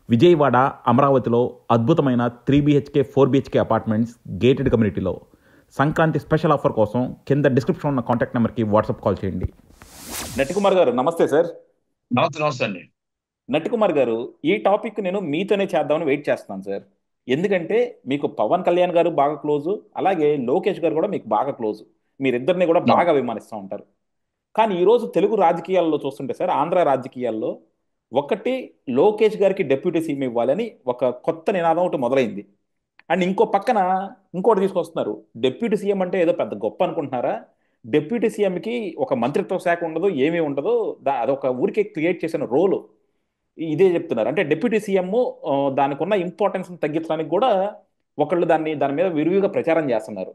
విజయవాడ, అమరావతిలో అద్భుతమైన 3 BHK 4 BHK apartments gated కమ్యూనిటీలో సంక్రాంతి స్పెషల్ ఆఫర్ కోసం కింద డిస్క్రిప్షన్ ఉన్న కాంటాక్ట్ నెంబర్కి వాట్సాప్ కాల్ చేయండి. నటికుమార్ గారు నమస్తే సార్. నమస్తే నమస్తే అండి. నటికుమార్ గారు, ఈ టాపిక్ నేను మీతోనే చేద్దామని వెయిట్ చేస్తున్నాను సార్. ఎందుకంటే మీకు పవన్ కళ్యాణ్ గారు బాగా క్లోజు, అలాగే లోకేష్ గారు కూడా మీకు బాగా క్లోజు. మీరిద్దరిని కూడా బాగా అభిమానిస్తూ ఉంటారు. కానీ ఈరోజు తెలుగు రాజకీయాల్లో చూస్తుంటే సార్, ఆంధ్ర రాజకీయాల్లో ఒకటి లోకేష్ గారికి డిప్యూటీ సీఎం ఇవ్వాలని ఒక కొత్త నినాదం ఒకటి మొదలైంది. అండ్ ఇంకో పక్కన ఇంకోటి తీసుకొస్తున్నారు. డిప్యూటీ సీఎం అంటే ఏదో పెద్ద గొప్ప అనుకుంటున్నారా? డిప్యూటీ సీఎంకి ఒక మంత్రిత్వ శాఖ ఉండదు, ఏమీ ఉండదు. అదొక ఊరికే క్రియేట్ చేసిన రోలు. ఇదే చెప్తున్నారు. అంటే డిప్యూటీ సీఎం దానికి ఉన్న ఇంపార్టెన్స్ తగ్గించడానికి కూడా ఒకళ్ళు దాని మీద విరివిగా ప్రచారం చేస్తున్నారు.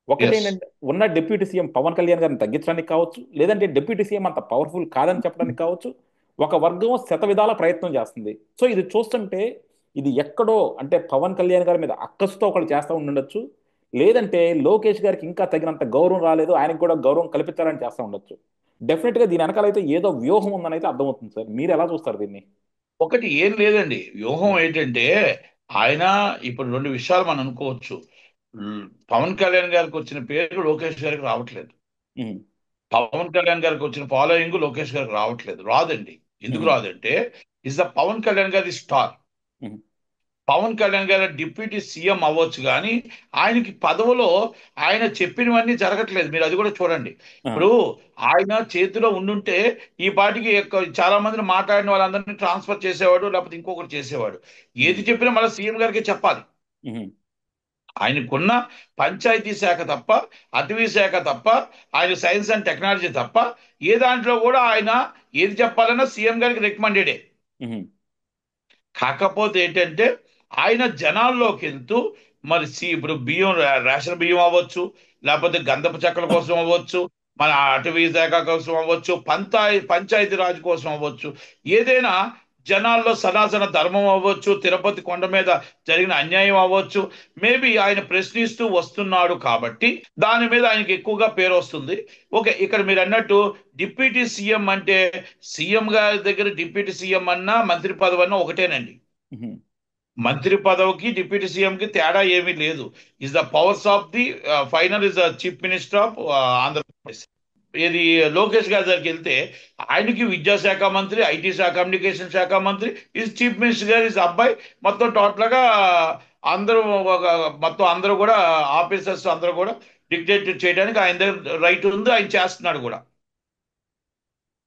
ఒకటి ఎస్. ఏంటంటే, ఉన్న డిప్యూటీ సీఎం పవన్ కళ్యాణ్ గారిని తగ్గించడానికి కావచ్చు, లేదంటే డిప్యూటీ సీఎం అంత పవర్ఫుల్ కాదని చెప్పడానికి కావచ్చు, ఒక వర్గం శత విధాల ప్రయత్నం చేస్తుంది. సో ఇది చూస్తుంటే ఇది ఎక్కడో అంటే పవన్ కళ్యాణ్ గారి మీద అక్కసుతో ఒకళ్ళు చేస్తూ ఉండొచ్చు, లేదంటే లోకేష్ గారికి ఇంకా తగినంత గౌరవం రాలేదు, ఆయనకు కూడా గౌరవం కల్పించాలని చేస్తూ ఉండొచ్చు. డెఫినెట్ గా దీని వెనకాల అయితే ఏదో వ్యూహం ఉందని అయితే అర్థమవుతుంది సార్. మీరు ఎలా చూస్తారు దీన్ని? ఒకటి ఏం లేదండి, వ్యూహం ఏంటంటే ఆయన ఇప్పుడు రెండు విషయాలు మనం అనుకోవచ్చు. పవన్ కళ్యాణ్ గారికి వచ్చిన పేరు లోకేష్ గారికి రావట్లేదు. ఉమ్, పవన్ కళ్యాణ్ గారికి వచ్చిన ఫాలోయింగ్ లోకేష్ గారికి రావట్లేదు. రాదండి. ఎందుకు ఉమ్, రాదంటే ఇస్ ద పవన్ కళ్యాణ్ గారి స్టార్. ఉమ్, పవన్ కళ్యాణ్ గారు డిప్యూటీ సీఎం అవ్వచ్చు, కానీ ఆయనకి పదవిలో ఆయన చెప్పినవన్నీ జరగట్లేదు. మీరు అది కూడా చూడండి. ఆ, ఇప్పుడు ఆయన చేతిలో ఉండుంటే ఈ పాటికి చాలా మందిని మాట్లాడిన వాళ్ళందరినీ ట్రాన్స్ఫర్ చేసేవాడు, లేకపోతే ఇంకొకటి చేసేవాడు. ఉమ్, ఏది చెప్పినా మళ్ళీ సీఎం గారికి చెప్పాలి. ఉమ్, ఆయనకున్న పంచాయతీ శాఖ తప్ప, అటవీ శాఖ తప్ప, ఆయన సైన్స్ అండ్ టెక్నాలజీ తప్ప ఏ దాంట్లో కూడా ఆయన ఏది చెప్పాలన్నా సీఎం గారికి రికమెండెడే. ఉమ్, కాకపోతే ఏంటంటే ఆయన జనాల్లోకి వెళ్తూ మరి ఇప్పుడు బియ్యం, రేషన్ బియ్యం అవ్వచ్చు, లేకపోతే గంధపు చెక్కల కోసం అవ్వచ్చు, మన అటవీ శాఖ కోసం అవ్వచ్చు, పంచాయతీ రాజ్ కోసం అవ్వచ్చు, ఏదైనా జనాల్లో సనాతన ధర్మం అవ్వచ్చు, తిరుపతి కొండ మీద జరిగిన అన్యాయం అవ్వచ్చు, మేబీ ఆయన ప్రశ్నిస్తూ వస్తున్నాడు కాబట్టి దాని మీద ఆయనకి ఎక్కువగా పేరు వస్తుంది. ఓకే, ఇక్కడ మీరు అన్నట్టు డిప్యూటీ సీఎం అంటే సీఎం గారి దగ్గర డిప్యూటీ సీఎం అన్నా మంత్రి పదవి అన్నా ఒకటేనండి. ఉమ్. మంత్రి పదవికి డిప్యూటీ సీఎం కి తేడా ఏమీ లేదు. Is the powers of the final is the chief minister of Andhra Pradesh. ఏది లోకేష్ గారి దగ్గరికి వెళ్తే ఆయనకి విద్యాశాఖ మంత్రి, ఐటీ శాఖ, కమ్యూనికేషన్ శాఖ మంత్రి, ఇస్ చీఫ్ మినిస్టర్ గారు ఇస్ అబ్బాయి. మొత్తం టోటల్ గా అందరూ మొత్తం అందరూ కూడా ఆఫీసర్స్ అందరూ కూడా డిక్టేట్ చేయడానికి ఆయన దగ్గర రైట్ ఉంది. ఆయన చేస్తున్నాడు కూడా.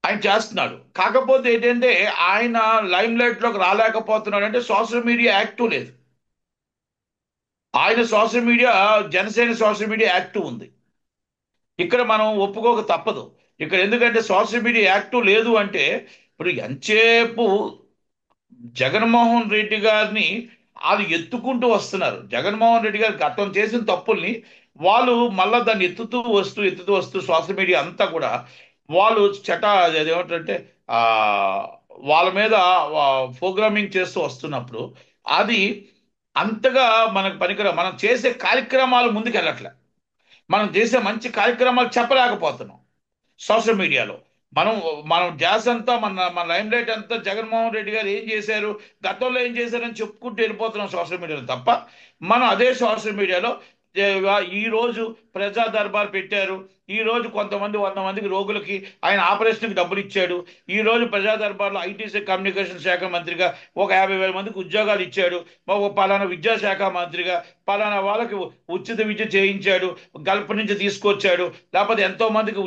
ఆయన చేస్తున్నాడు. కాకపోతే ఏంటంటే ఆయన లైమ్ లైట్ లోకి రాలేకపోతున్నాడు అంటే సోషల్ మీడియా యాక్టివ్ లేదు. ఆయన social media, Janasena social media active ఉంది. ఇక్కడ మనం ఒప్పుకోక తప్పదు. ఇక్కడ ఎందుకంటే సోషల్ మీడియా యాక్టివ్ లేదు అంటే ఇప్పుడు ఎంతసేపు జగన్మోహన్ రెడ్డి గారిని వాళ్ళు ఎత్తుకుంటూ వస్తున్నారు. జగన్మోహన్ రెడ్డి గారు గతం చేసిన తప్పుల్ని వాళ్ళు మళ్ళా దాన్ని ఎత్తుతూ వస్తూ సోషల్ మీడియా అంతా కూడా వాళ్ళు అదేమంటారంటే ఆ వాళ్ళ మీద ప్రోగ్రామింగ్ చేస్తూ వస్తున్నప్పుడు అది అంతగా మనకు పనికిరా. మనం చేసే కార్యక్రమాలు ముందుకెళ్ళట్లే. మనం చేసే మంచి కార్యక్రమాలు చెప్పలేకపోతున్నాం సోషల్ మీడియాలో. మనం మనం ధ్యాస అంతా మన లైమ్ లైట్ అంతా జగన్మోహన్ రెడ్డి గారు ఏం చేశారు, గతంలో ఏం చేశారని చెప్పుకుంటూ వెళ్ళిపోతున్నాం సోషల్ మీడియాలో తప్ప, మనం అదే సోషల్ మీడియాలో ఈ రోజు ప్రజా దర్బార్ పెట్టారు, ఈ రోజు కొంతమంది 100 మందికి రోగులకి ఆయన ఆపరేషన్కి డబ్బులు ఇచ్చాడు, ఈ రోజు ప్రజా దర్బార్లో ఐటీ కమ్యూనికేషన్ శాఖ మంత్రిగా ఒక 50,000 మందికి ఉద్యోగాలు ఇచ్చాడు, ఒక పలానా విద్యాశాఖ మంత్రిగా పలానా వాళ్ళకి ఉచిత విద్య చేయించాడు, గల్ఫ్ నుంచి తీసుకొచ్చాడు, లేకపోతే ఎంతో మందికి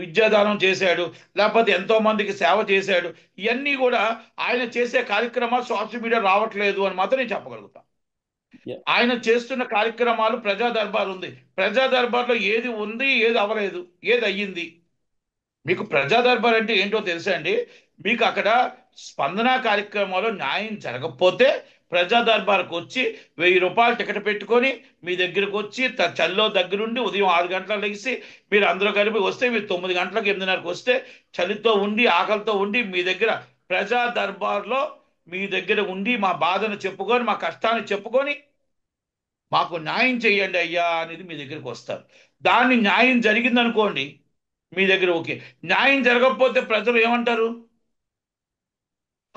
విద్యాదానం చేశాడు, లేకపోతే ఎంతో మందికి సేవ చేశాడు. ఇవన్నీ కూడా ఆయన చేసే కార్యక్రమాలు సోషల్ మీడియా రావట్లేదు అని మాత్రం నేను చెప్పగలుగుతాను. Yeah. ఆయన చేస్తున్న కార్యక్రమాలు ప్రజా దర్బార్ ఉంది. ప్రజా దర్బార్లో ఏది ఉంది, ఏది అవ్వలేదు, ఏది అయ్యింది. మీకు ప్రజా దర్బార్ అంటే ఏంటో తెలుసా అండి? మీకు అక్కడ స్పందన కార్యక్రమంలో న్యాయం జరగకపోతే ప్రజా దర్బార్కు వచ్చి 1000 రూపాయలు టికెట్ పెట్టుకొని మీ దగ్గరకు వచ్చి చలిలో దగ్గరుండి ఉదయం 6 గంటలకు లెగిసి మీరు అందరూ కలిపి వస్తే, మీరు 9 గంటలకు 8:30కు వస్తే చలితో ఉండి ఆకలితో ఉండి మీ దగ్గర ప్రజా దర్బార్లో మీ దగ్గర ఉండి మా బాధను చెప్పుకొని, మా కష్టాన్ని చెప్పుకొని మాకు న్యాయం చేయండి అయ్యా అనేది మీ దగ్గరికి వస్తారు. దాన్ని న్యాయం జరిగిందనుకోండి మీ దగ్గర ఓకే. న్యాయం జరగకపోతే ప్రజలు ఏమంటారు?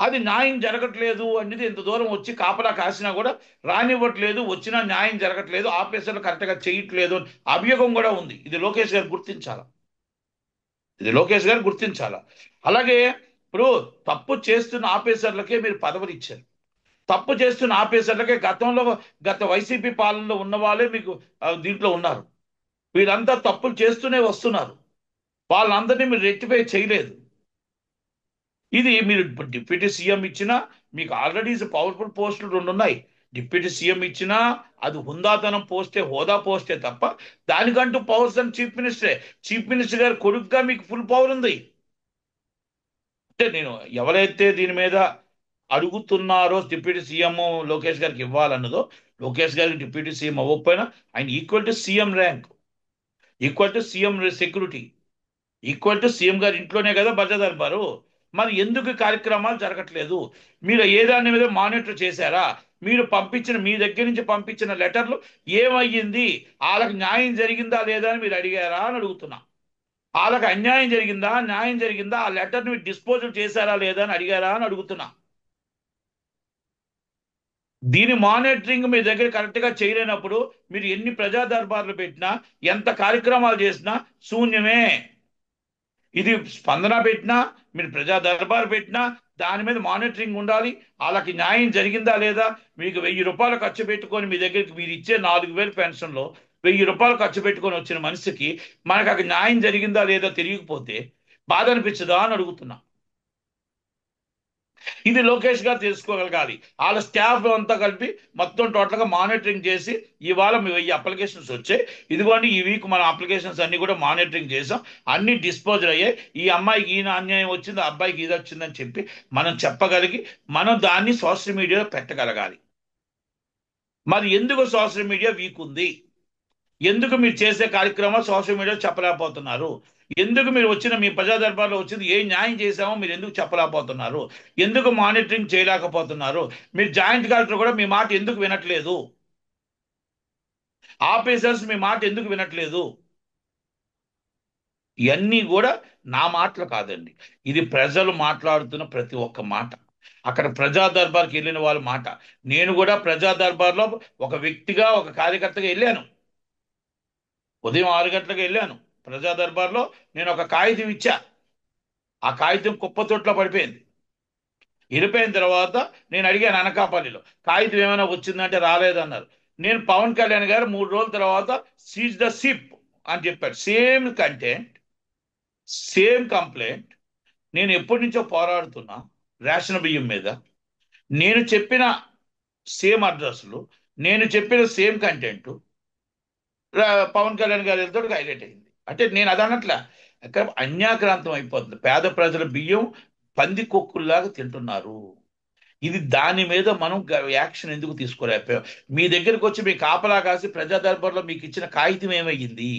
అది న్యాయం జరగట్లేదు అనేది ఇంత దూరం వచ్చి కాపలా కాసినా కూడా రానివ్వట్లేదు, వచ్చినా న్యాయం జరగట్లేదు, ఆఫీసర్లు కరెక్ట్గా చేయట్లేదు అని అభియోగం కూడా ఉంది. ఇది లోకేష్ గారు గుర్తించాల, ఇది లోకేష్ గారు గుర్తించాల. అలాగే ఇప్పుడు తప్పు చేస్తున్న ఆఫీసర్లకే మీరు పదవులు ఇచ్చారు. తప్పు చేస్తున్న ఆఫీసర్లకే గతంలో, గత వైసీపీ పాలనలో ఉన్న వాళ్ళే మీకు దీంట్లో ఉన్నారు. వీళ్ళంతా తప్పులు చేస్తూనే వస్తున్నారు. వాళ్ళందరినీ మీరు రెక్టిఫై చేయలేదు. ఇది మీరు డిప్యూటీ సీఎం ఇచ్చినా, మీకు ఆల్రెడీ పవర్ఫుల్ పోస్టులు రెండు ఉన్నాయి. డిప్యూటీ సీఎం ఇచ్చినా అది హుందాతనం పోస్టే, హోదా పోస్టే తప్ప దానికంటూ పవర్స్ అని చీఫ్ మినిస్టరే. చీఫ్ మినిస్టర్ గారు కొడుకుగా మీకు ఫుల్ పవర్ ఉంది. అంటే నేను ఎవరైతే దీని మీద అడుగుతున్నారో డిప్యూటీ సీఎం లోకేష్ గారికి ఇవ్వాలన్నదో, లోకేష్ గారికి డిప్యూటీ సీఎం అవ్వకపోయినా ఆయన equal to CM rank, equal to CM security, equal to CM గారి ఇంట్లోనే కదా బజా దర్బారు. మరి ఎందుకు ఈ కార్యక్రమాలు జరగట్లేదు? మీరు ఏ దాని మీద మానిటర్ చేశారా? మీరు పంపించిన, మీ దగ్గర నుంచి పంపించిన లెటర్లు ఏమయ్యింది? వాళ్ళకి న్యాయం జరిగిందా లేదా అని మీరు అడిగారా అని అడుగుతున్నా. వాళ్ళకి అన్యాయం జరిగిందా, న్యాయం జరిగిందా, ఆ లెటర్ని మీరు డిస్పోజల్ చేశారా లేదా అని అడిగారా అని అడుగుతున్నా. దీని మానిటరింగ్ మీ దగ్గర కరెక్ట్గా చేయలేనప్పుడు మీరు ఎన్ని ప్రజా దర్బార్లు పెట్టినా, ఎంత కార్యక్రమాలు చేసినా శూన్యమే. ఇది స్పందన పెట్టినా, మీరు ప్రజా దర్బార్ పెట్టినా దాని మీద మానిటరింగ్ ఉండాలి. వాళ్ళకి న్యాయం జరిగిందా లేదా? మీకు 1000 రూపాయలు ఖర్చు పెట్టుకొని మీ దగ్గరికి మీరు ఇచ్చే 4000 పెన్షన్లో 1000 రూపాయలు ఖర్చు పెట్టుకొని వచ్చిన మనిషికి మనకు అక్కడ న్యాయం జరిగిందా లేదా తెలియకపోతే బాధ అనిపించదా అని అడుగుతున్నా. ఇది లోకేష్ గారు తెలుసుకోగలగాలి. వాళ్ళ స్టాఫ్ అంతా కలిపి మొత్తం టోటల్గా మానిటరింగ్ చేసి, ఇవాళ మీ 1000 అప్లికేషన్స్ వచ్చాయి, ఇదిగోండి ఈ వీక్ మన అప్లికేషన్స్ అన్ని కూడా మానిటరింగ్ చేసాం, అన్ని డిస్పోజల్ అయ్యాయి, ఈ అమ్మాయికి ఈయన అన్యాయం వచ్చింది, ఆ అబ్బాయికి ఇది వచ్చిందని చెప్పి మనం చెప్పగలిగి మనం దాన్ని సోషల్ మీడియాలో పెట్టగలగాలి. మరి ఎందుకు సోషల్ మీడియా వీక్ ఉంది? ఎందుకు మీరు చేసే కార్యక్రమాలు సోషల్ మీడియాలో చెప్పలేకపోతున్నారు? ఎందుకు మీరు వచ్చిన మీ ప్రజా దర్బార్లో వచ్చింది ఏ న్యాయం చేశామో మీరు ఎందుకు చెప్పలేకపోతున్నారు? ఎందుకు మానిటరింగ్ చేయలేకపోతున్నారు? మీరు జాయింట్ కలెక్టర్ కూడా మీ మాట ఎందుకు వినట్లేదు? ఆఫీసర్స్ మీ మాట ఎందుకు వినట్లేదు? ఇవన్నీ కూడా నా మాటలు కాదండి, ఇది ప్రజలు మాట్లాడుతున్న ప్రతి ఒక్క మాట. అక్కడ ప్రజా దర్బార్కి వెళ్ళిన వాళ్ళ మాట. నేను కూడా ప్రజా దర్బార్లో ఒక వ్యక్తిగా, ఒక కార్యకర్తగా వెళ్ళాను. ఉదయం 6 గంటలకు వెళ్ళాను ప్రజా దర్బార్లో. నేను ఒక కాగితం ఇచ్చా, ఆ కాగితం కుప్పతొట్లో పడిపోయింది. ఇరిపోయిన తర్వాత నేను అడిగాను అనకాపల్లిలో, కాగితం ఏమైనా వచ్చిందంటే రాలేదన్నారు. నేను పవన్ కళ్యాణ్ గారు 3 రోజుల తర్వాత సీజ్ ద సిప్ అని చెప్పాడు. Same content, same complaint. నేను ఎప్పటి నుంచో పోరాడుతున్నా రేషన్ బియ్యం మీద. నేను చెప్పిన సేమ్ అడ్రస్లు, నేను చెప్పిన సేమ్ కంటెంట్ పవన్ కళ్యాణ్ గారి వెళ్తే హైలైట్ అయింది. అంటే నేను అది అనట్లే, అక్కడ అన్యాక్రాంతం అయిపోతుంది. పేద ప్రజల బియ్యం పంది కొక్కుల్లాగా తింటున్నారు. ఇది దాని మీద మనం యాక్షన్ ఎందుకు తీసుకోలేకపోయాం? మీ దగ్గరికి వచ్చి మీ కాపలా కాసి ప్రజా దర్బార్లో మీకు ఇచ్చిన కాగితం ఏమయ్యింది?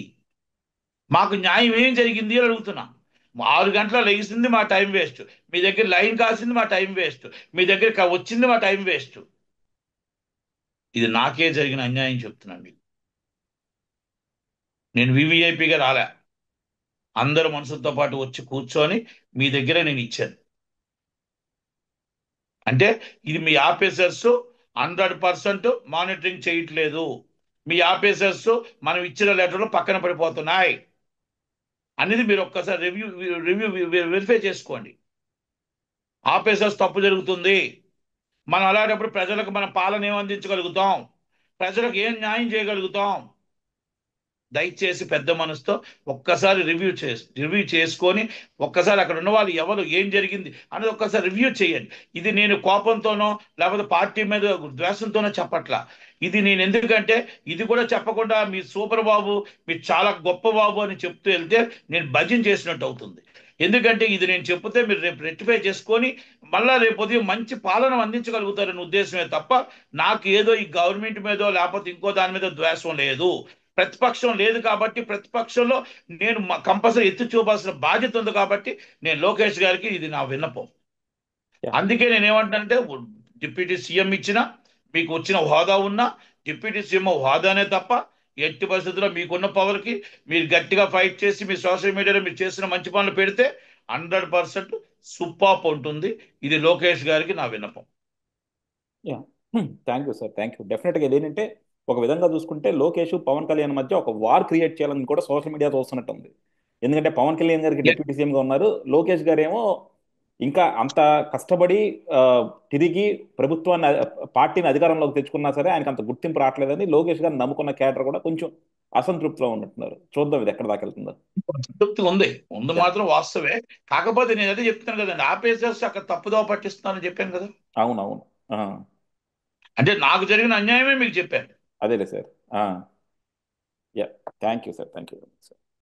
మాకు న్యాయం ఏం జరిగింది అని అడుగుతున్నా. 6 గంటల లెగిసింది మా టైం వేస్ట్, మీ దగ్గర లైన్ కాసింది మా టైం వేస్ట్, మీ దగ్గర వచ్చింది మా టైం వేస్ట్. ఇది నాకే జరిగిన అన్యాయం చెప్తున్నాను మీకు. నేను వివిఐపిగా రాలే, అందరు మనుషులతో పాటు వచ్చి కూర్చొని మీ దగ్గర నేను ఇచ్చాను. అంటే ఇది మీ ఆఫీసర్స్ 100% మానిటరింగ్ చేయట్లేదు, మీ ఆఫీసర్స్ మనం ఇచ్చిన లెటర్లు పక్కన పడిపోతున్నాయి అనేది మీరు ఒక్కసారి రివ్యూ వెరిఫై చేసుకోండి. ఆఫీసర్స్ తప్పు జరుగుతుంది. మనం అలాంటప్పుడు ప్రజలకు మన పాలన ఏం అందించగలుగుతాం? ప్రజలకు ఏం న్యాయం చేయగలుగుతాం? దయచేసి పెద్ద మనసుతో ఒక్కసారి రివ్యూ చేసుకొని ఒక్కసారి అక్కడ ఉన్న వాళ్ళు ఎవరు, ఏం జరిగింది అనేది ఒక్కసారి రివ్యూ చేయండి. ఇది నేను కోపంతోనో లేకపోతే పార్టీ మీద ద్వేషంతోనో చెప్పట్లా. ఇది నేను ఎందుకంటే ఇది కూడా చెప్పకుండా మీ సూపర్ బాబు, మీరు చాలా గొప్ప బాబు అని చెప్తూ వెళ్తే నేను భజన చేసినట్టు అవుతుంది. ఎందుకంటే ఇది నేను చెప్తే మీరు రేపు రెక్టిఫై చేసుకొని మళ్ళా రేపు ఉదయం మంచి పాలన అందించగలుగుతారనే ఉద్దేశమే తప్ప నాకు ఏదో ఈ గవర్నమెంట్ మీదో లేకపోతే ఇంకో దాని మీద ద్వేషం లేదు. ప్రతిపక్షం లేదు కాబట్టి, ప్రతిపక్షంలో నేను కంపల్సరీ ఎత్తి చూపాల్సిన బాధ్యత ఉంది కాబట్టి నేను లోకేష్ గారికి ఇది నా విన్నపం. యా. అందుకే నేను ఏమంటానంటే, డిప్యూటీ సీఎం ఇచ్చిన, మీకు వచ్చిన హోదా ఉన్నా డిప్యూటీ సీఎం హోదానే తప్ప ఎట్టి పరిస్థితుల్లో మీకున్న పవర్కి మీరు గట్టిగా ఫైట్ చేసి మీ సోషల్ మీడియాలో మీరు చేసిన మంచి పనులు పెడితే 100% సూపర్ ఉంటుంది. ఇది లోకేష్ గారికి నా విన్నపం. Yeah. Thank you sir, thank you. డెఫినెట్గా ఇదేంటంటే ఒక విధంగా చూసుకుంటే లోకేష్ పవన్ కళ్యాణ్ మధ్య ఒక వార్ క్రియేట్ చేయాలని కూడా సోషల్ మీడియా చూస్తున్నట్టు ఉంది. ఎందుకంటే పవన్ కళ్యాణ్ గారికి డిప్యూటీ సీఎంగా ఉన్నారు, లోకేష్ గారేమో ఇంకా అంత కష్టపడి ఆ, తిరిగి ప్రభుత్వాన్ని పార్టీని అధికారంలోకి తెచ్చుకున్నా సరే ఆయనకు అంత గుర్తింపు రావట్లేదని లోకేష్ గారిని నమ్ముకున్న క్యాడర్ కూడా కొంచెం అసంతృప్తిలో ఉన్నట్టున్నారు. చూద్దాం ఇది ఎక్కడ దాకా వెళ్తుందో. సంతృప్తి ఉంది, ఉంది యా. మాత్రం వాస్తవే. కాకపోతే నేను అదే చెప్తున్నాను కదండి, ఆపేసేసి అక్కడ తప్పుదోవ పట్టిస్తున్నానని చెప్పాను కదా. అవునవును. ఆ, అంటే నాకు జరిగిన అన్యాయమే మీకు చెప్పాను. అదేలే sir. Yeah. Thank you sir, thank you sir.